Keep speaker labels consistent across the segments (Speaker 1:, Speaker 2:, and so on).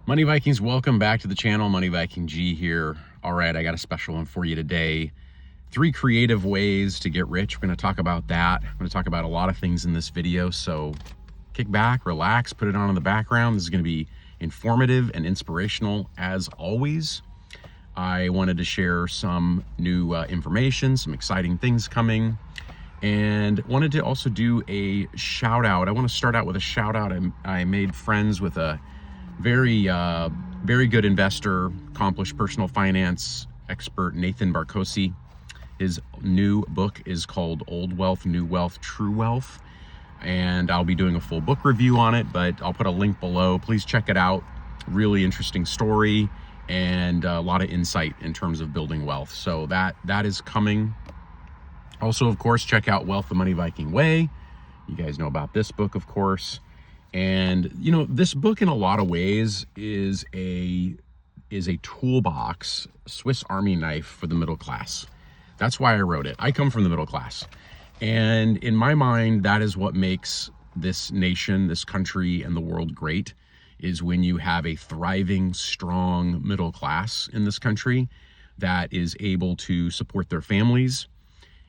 Speaker 1: Money Vikings, welcome back to the channel. Money Viking G here. All right, I got a special one for you today. 3 creative ways to get rich. We're going to talk about that. I'm going to talk about a lot of things in this video, so kick back, relax, put it on in the background. This is going to be informative and inspirational as always. I wanted to share some new information, some exciting things coming, and wanted to also do a shout out. I want to start out with a shout out. I made friends with a very good investor, accomplished personal finance expert, Nathan Barkosi. His new book is called Old Wealth, New Wealth, True Wealth. And I'll be doing a full book review on it, but I'll put a link below. Please check it out. Really interesting story and a lot of insight in terms of building wealth. So that is coming. Also, of course, check out Wealth the Money Viking Way. You guys know about this book, of course. And you know, this book in a lot of ways is a toolbox, Swiss Army knife for the middle class. That's why I wrote it. I come from the middle class. And in my mind, that is what makes this nation, this country, and the world great, is when you have a thriving, strong middle class in this country that is able to support their families,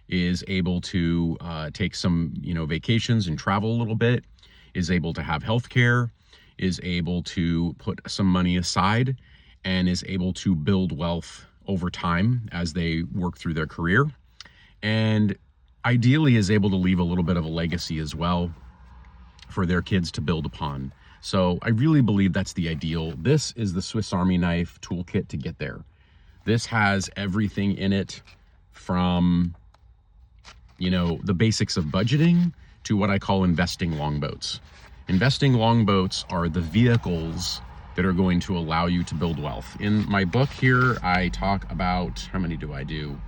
Speaker 1: is able to take some, vacations and travel a little bit, is able to have health care, is able to put some money aside, and is able to build wealth over time as they work through their career. And ideally is able to leave a little bit of a legacy as well for their kids to build upon. So I really believe that's the ideal. This is the Swiss Army knife toolkit to get there. This has everything in it from, the basics of budgeting to what I call investing longboats. Investing longboats are the vehicles that are going to allow you to build wealth. In my book here, I talk about, how many do I do?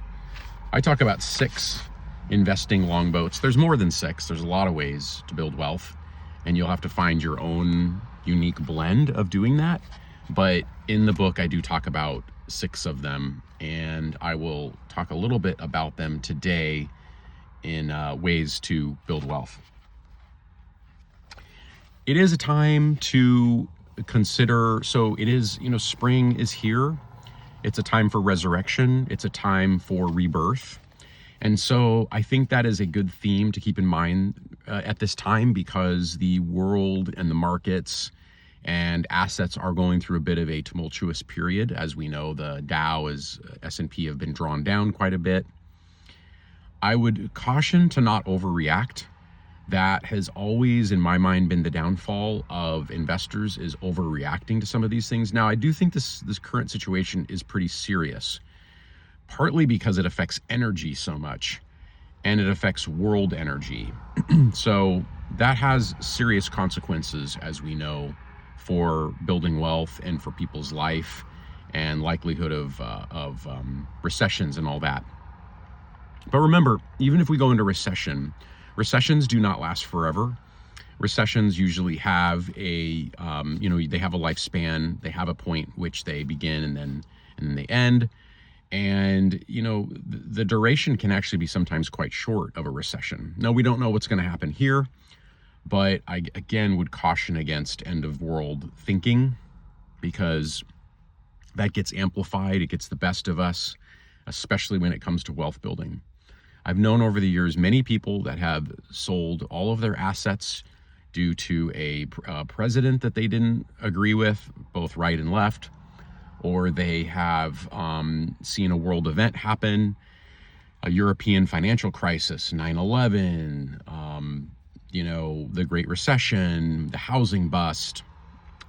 Speaker 1: I talk about 6 investing longboats. There's more than 6. There's a lot of ways to build wealth, and you'll have to find your own unique blend of doing that. But in the book, I do talk about 6 of them, and I will talk a little bit about them today in ways to build wealth. It is a time to consider, so it is, spring is here. It's a time for resurrection. It's a time for rebirth. And so I think that is a good theme to keep in mind at this time, because the world and the markets and assets are going through a bit of a tumultuous period. As we know, the Dow S&P have been drawn down quite a bit. I would caution to not overreact. That has always, in my mind, been the downfall of investors, is overreacting to some of these things. Now, I do think this current situation is pretty serious, partly because it affects energy so much, and it affects world energy. So that has serious consequences, as we know, for building wealth and for people's life and likelihood of recessions and all that. But remember, even if we go into recessions do not last forever. Recessions usually have a, they have a lifespan. They have a point which they begin and then they end. And, the duration can actually be sometimes quite short of a recession. Now, we don't know what's going to happen here, but I, again, would caution against end of world thinking, because that gets amplified. It gets the best of us, especially when it comes to wealth building. I've known over the years many people that have sold all of their assets due to a president that they didn't agree with, both right and left, or they have seen a world event happen, a European financial crisis, 9/11, the Great Recession, the housing bust.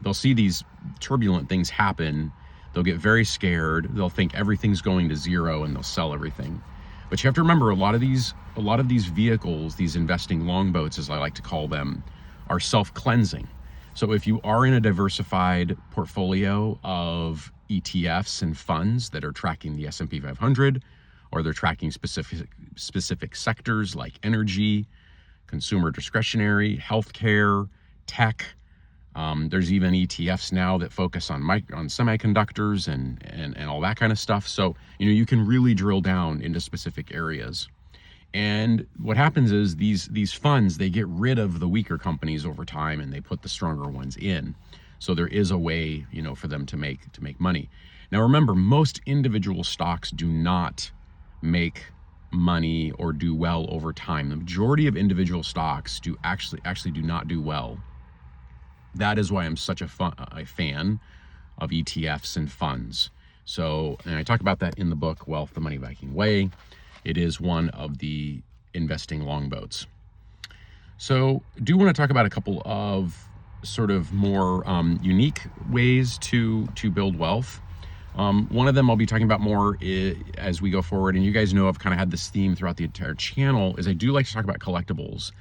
Speaker 1: They'll see these turbulent things happen. They'll get very scared. They'll think everything's going to zero, and they'll sell everything. But you have to remember, a lot of these vehicles, these investing longboats, as I like to call them, are self-cleansing. So if you are in a diversified portfolio of ETFs and funds that are tracking the S&P 500, or they're tracking specific sectors like energy, consumer discretionary, healthcare, tech. There's even ETFs now that focus on semiconductors and all that kind of stuff. So, you can really drill down into specific areas. And what happens is these funds, they get rid of the weaker companies over time and they put the stronger ones in. So there is a way, for them to make money. Now remember, most individual stocks do not make money or do well over time. The majority of individual stocks do actually do not do well. That is why I'm such a fan of ETFs and funds. So, and I talk about that in the book, Wealth the Money Viking Way. It is one of the investing longboats. So, do want to talk about a couple of sort of more unique ways to build wealth. One of them I'll be talking about more as we go forward, and you guys know I've kind of had this theme throughout the entire channel, is I do like to talk about collectibles.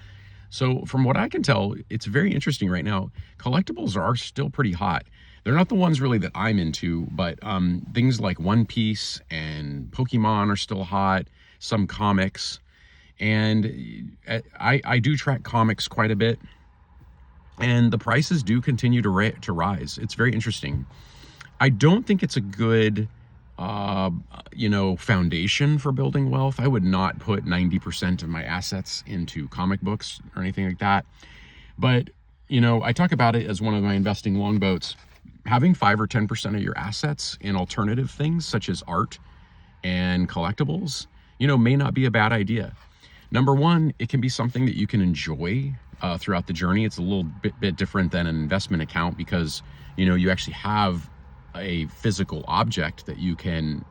Speaker 1: So from what I can tell, it's very interesting right now. Collectibles are still pretty hot. They're not the ones really that I'm into, but things like One Piece and Pokemon are still hot, some comics. And I do track comics quite a bit, and the prices do continue to rise. It's very interesting. I don't think it's a good, foundation for building wealth. I would not put 90% of my assets into comic books or anything like that. But, I talk about it as one of my investing longboats. Having 5 or 10% of your assets in alternative things such as art and collectibles, may not be a bad idea. Number one, it can be something that you can enjoy throughout the journey. It's a little bit different than an investment account because, you actually have a physical object that you can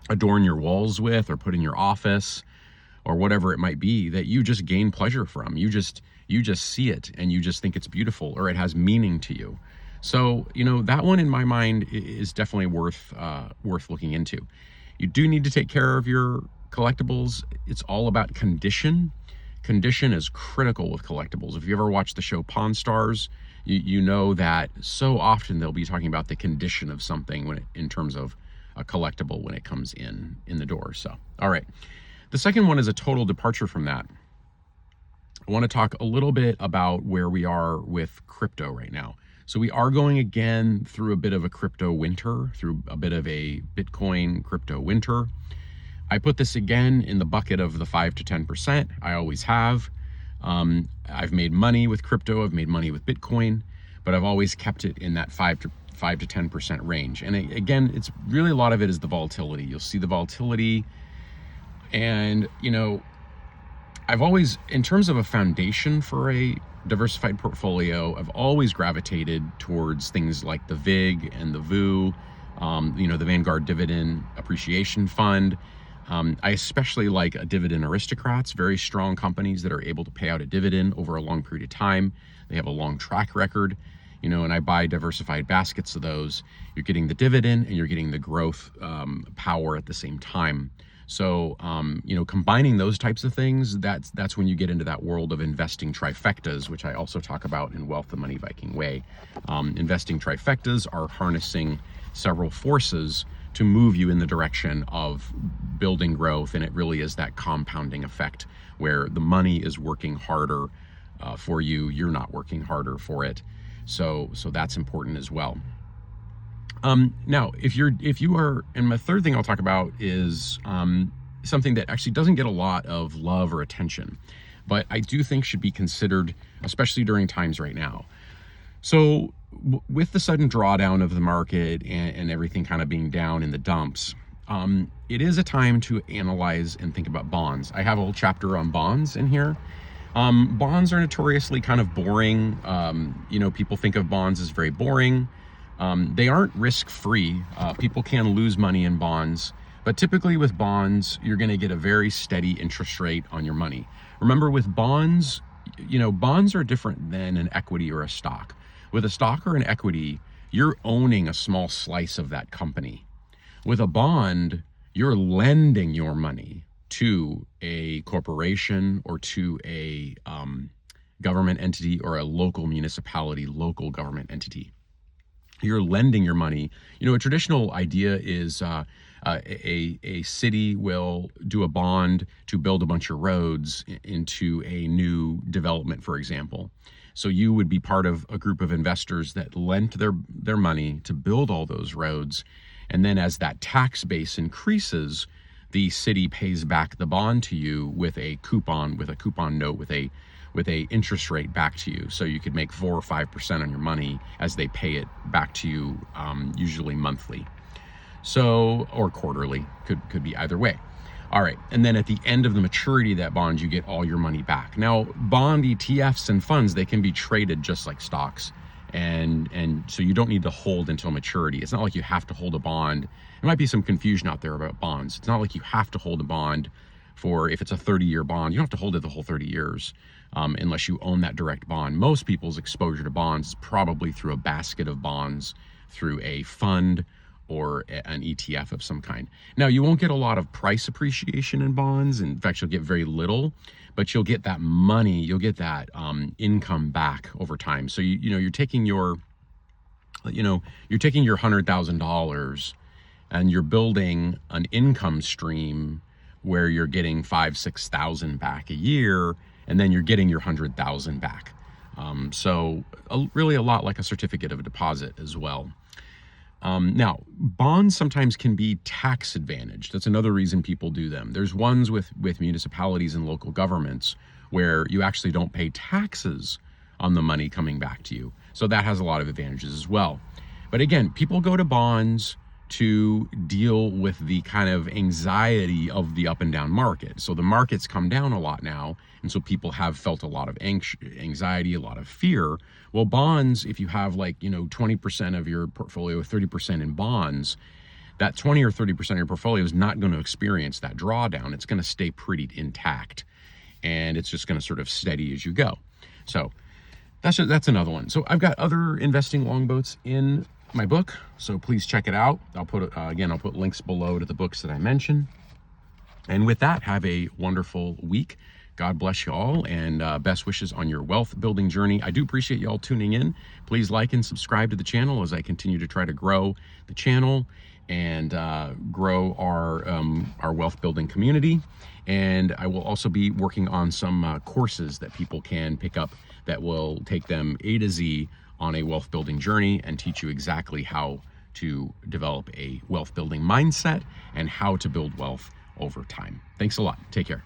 Speaker 1: adorn your walls with or put in your office or whatever it might be that you just gain pleasure from. You just see it and you just think it's beautiful or it has meaning to you. So, that one in my mind is definitely worth looking into. You do need to take care of your collectibles. It's all about condition. Condition is critical with collectibles. If you ever watch the show Pawn Stars, you know that so often they'll be talking about the condition of something in terms of a collectible when it comes in the door. So, all right. The second one is a total departure from that. I want to talk a little bit about where we are with crypto right now. So we are going again through a bit of a crypto winter, through a bit of a Bitcoin crypto winter. I put this again in the bucket of the 5 to 10%. I always have. I've made money with crypto. I've made money with Bitcoin, but I've always kept it in that 5 to 10% range. And again, it's really a lot of it is the volatility. You'll see the volatility, and I've always, in terms of a foundation for a diversified portfolio, I've always gravitated towards things like the VIG and the VOO, the Vanguard Dividend Appreciation Fund. I especially like a Dividend Aristocrats, very strong companies that are able to pay out a dividend over a long period of time. They have a long track record, and I buy diversified baskets of those. You're getting the dividend and you're getting the growth power at the same time. So, combining those types of things, that's when you get into that world of investing trifectas, which I also talk about in Wealth the Money Viking Way. Investing trifectas are harnessing several forces to move you in the direction of building growth, and it really is that compounding effect where the money is working harder for you, you're not working harder for it. So that's important as well. Now, if you are, and my third thing I'll talk about is something that actually doesn't get a lot of love or attention, but I do think should be considered, especially during times right now. So with the sudden drawdown of the market and everything kind of being down in the dumps, it is a time to analyze and think about bonds. I have a whole chapter on bonds in here. Bonds are notoriously kind of boring. People think of bonds as very boring. They aren't risk-free. People can lose money in bonds, but typically with bonds, you're going to get a very steady interest rate on your money. Remember, with bonds, bonds are different than an equity or a stock. With a stock or an equity, you're owning a small slice of that company. With a bond, you're lending your money to a corporation or to a government entity or a local municipality, local government entity. You're lending your money. A traditional idea is a city will do a bond to build a bunch of roads into a new development, for example. So you would be part of a group of investors that lent their money to build all those roads. And then as that tax base increases, the city pays back the bond to you with a coupon note, with with a interest rate back to you. So you could make 4 or 5% on your money as they pay it back to you, usually monthly. So, or quarterly, could be either way. All right, and then at the end of the maturity of that bond, you get all your money back. Now, bond ETFs and funds, they can be traded just like stocks. And so you don't need to hold until maturity. It's not like you have to hold a bond. There might be some confusion out there about bonds. It's not like you have to hold a bond for, if it's a 30-year bond, you don't have to hold it the whole 30 years unless you own that direct bond. Most people's exposure to bonds is probably through a basket of bonds, through a fund, or an ETF of some kind. Now, you won't get a lot of price appreciation in bonds. In fact, you'll get very little, but you'll get that money, you'll get that income back over time. So you're taking your $100,000 and you're building an income stream where you're getting 5,000-6,000 back a year, and then you're getting your 100,000 back. So really a lot like a certificate of a deposit as well. Now, bonds sometimes can be tax advantaged. That's another reason people do them. There's ones with municipalities and local governments where you actually don't pay taxes on the money coming back to you. So that has a lot of advantages as well. But again, people go to bonds to deal with the kind of anxiety of the up and down market. So the market's come down a lot now, and so people have felt a lot of anxiety, a lot of fear. Well, bonds, if you have 20% of your portfolio, 30% in bonds, that 20 or 30% of your portfolio is not going to experience that drawdown. It's going to stay pretty intact, and it's just going to sort of steady as you go. So that's another one. So I've got other investing longboats in my book, so please check it out. I'll put links below to the books that I mentioned. And with that, have a wonderful week. God bless you all, and best wishes on your wealth building journey. I do appreciate you all tuning in. Please like and subscribe to the channel as I continue to try to grow the channel and grow our wealth building community. And I will also be working on some courses that people can pick up that will take them A to Z on a wealth building journey and teach you exactly how to develop a wealth building mindset and how to build wealth over time. Thanks a lot. Take care.